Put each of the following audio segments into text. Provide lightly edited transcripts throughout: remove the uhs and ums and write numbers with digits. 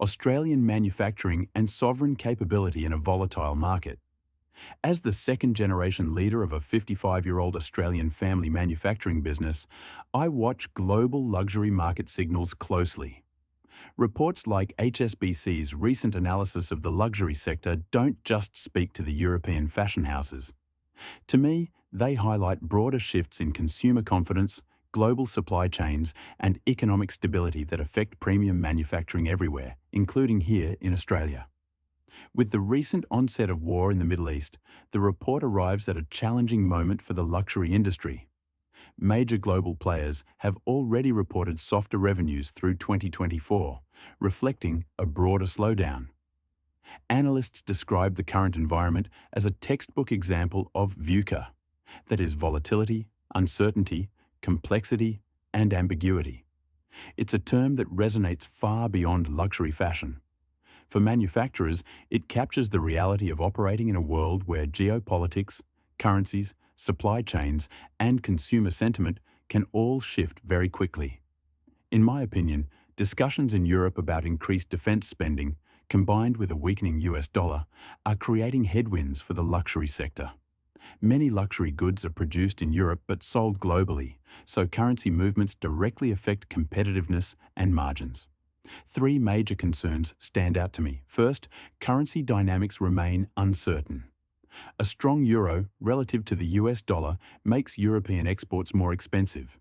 Australian manufacturing and sovereign capability in a volatile market. As the second-generation leader of a 55-year-old Australian family manufacturing business, I watch global luxury market signals closely. Reports like HSBC's recent analysis of the luxury sector don't just speak to the European fashion houses. To me, they highlight broader shifts in consumer confidence, global supply chains, and economic stability that affect premium manufacturing everywhere, including here in Australia. With the recent onset of war in the Middle East, the report arrives at a challenging moment for the luxury industry. Major global players have already reported softer revenues through 2024, reflecting a broader slowdown. Analysts describe the current environment as a textbook example of VUCA, that is volatility, uncertainty, complexity, and ambiguity. It's a term that resonates far beyond luxury fashion. For manufacturers, it captures the reality of operating in a world where geopolitics, currencies, supply chains, and consumer sentiment can all shift very quickly. In my opinion, discussions in Europe about increased defense spending, combined with a weakening US dollar, are creating headwinds for the luxury sector. Many luxury goods are produced in Europe but sold globally, so currency movements directly affect competitiveness and margins. Three major concerns stand out to me. First, currency dynamics remain uncertain. A strong euro relative to the US dollar makes European exports more expensive,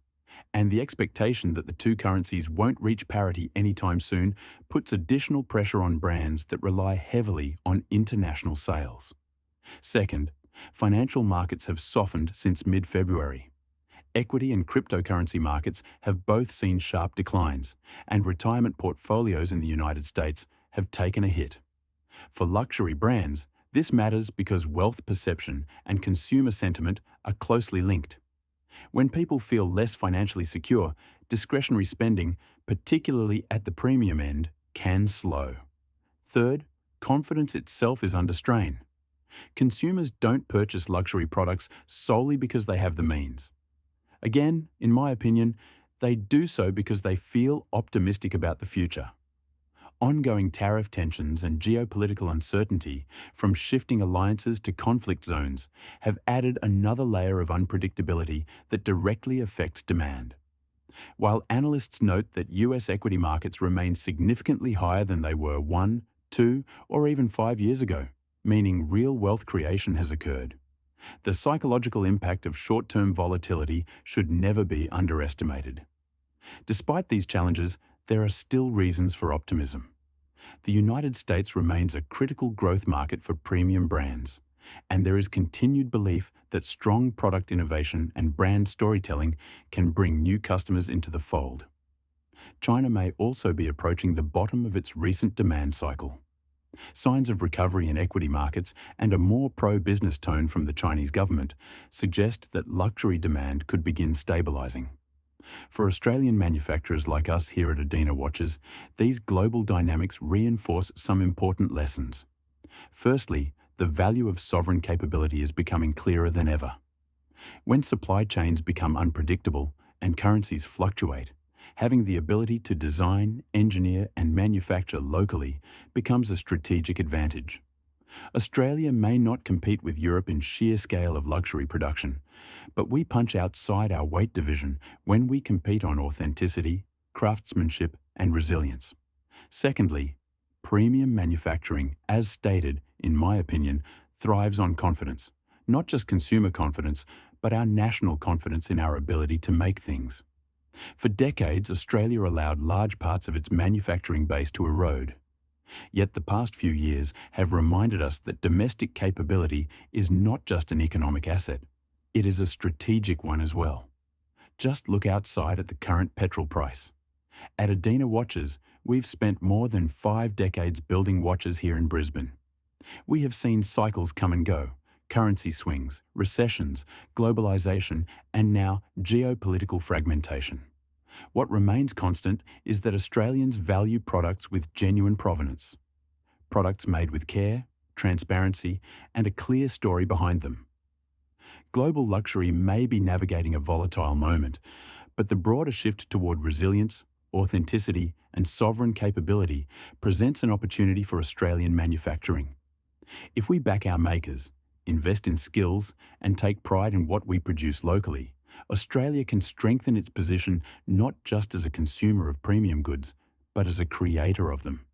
and the expectation that the two currencies won't reach parity anytime soon puts additional pressure on brands that rely heavily on international sales. Second, financial markets have softened since mid-February. Equity and cryptocurrency markets have both seen sharp declines, and retirement portfolios in the United States have taken a hit. For luxury brands, this matters because wealth perception and consumer sentiment are closely linked. When people feel less financially secure, discretionary spending, particularly at the premium end, can slow. Third, confidence itself is under strain. Consumers don't purchase luxury products solely because they have the means. Again, in my opinion, they do so because they feel optimistic about the future. Ongoing tariff tensions and geopolitical uncertainty, from shifting alliances to conflict zones, have added another layer of unpredictability that directly affects demand. While analysts note that US equity markets remain significantly higher than they were 1, 2, or even 5 years ago, meaning real wealth creation has occurred. The psychological impact of short-term volatility should never be underestimated. Despite these challenges, there are still reasons for optimism. The United States remains a critical growth market for premium brands, and there is continued belief that strong product innovation and brand storytelling can bring new customers into the fold. China may also be approaching the bottom of its recent demand cycle. Signs of recovery in equity markets and a more pro-business tone from the Chinese government suggest that luxury demand could begin stabilizing. For Australian manufacturers like us here at Adina Watches, these global dynamics reinforce some important lessons. Firstly, the value of sovereign capability is becoming clearer than ever. When supply chains become unpredictable and currencies fluctuate, having the ability to design, engineer, and manufacture locally becomes a strategic advantage. Australia may not compete with Europe in sheer scale of luxury production, but we punch outside our weight division when we compete on authenticity, craftsmanship, and resilience. Secondly, premium manufacturing, as stated, in my opinion, thrives on confidence, not just consumer confidence, but our national confidence in our ability to make things. For decades, Australia allowed large parts of its manufacturing base to erode. Yet the past few years have reminded us that domestic capability is not just an economic asset, it is a strategic one as well. Just look outside at the current petrol price. At Adina Watches, we've spent more than 5 decades building watches here in Brisbane. We have seen cycles come and go, currency swings, recessions, globalization, and now geopolitical fragmentation. What remains constant is that Australians value products with genuine provenance. Products made with care, transparency, and a clear story behind them. Global luxury may be navigating a volatile moment, but the broader shift toward resilience, authenticity, and sovereign capability presents an opportunity for Australian manufacturing. If we back our makers, invest in skills, and take pride in what we produce locally, Australia can strengthen its position not just as a consumer of premium goods, but as a creator of them.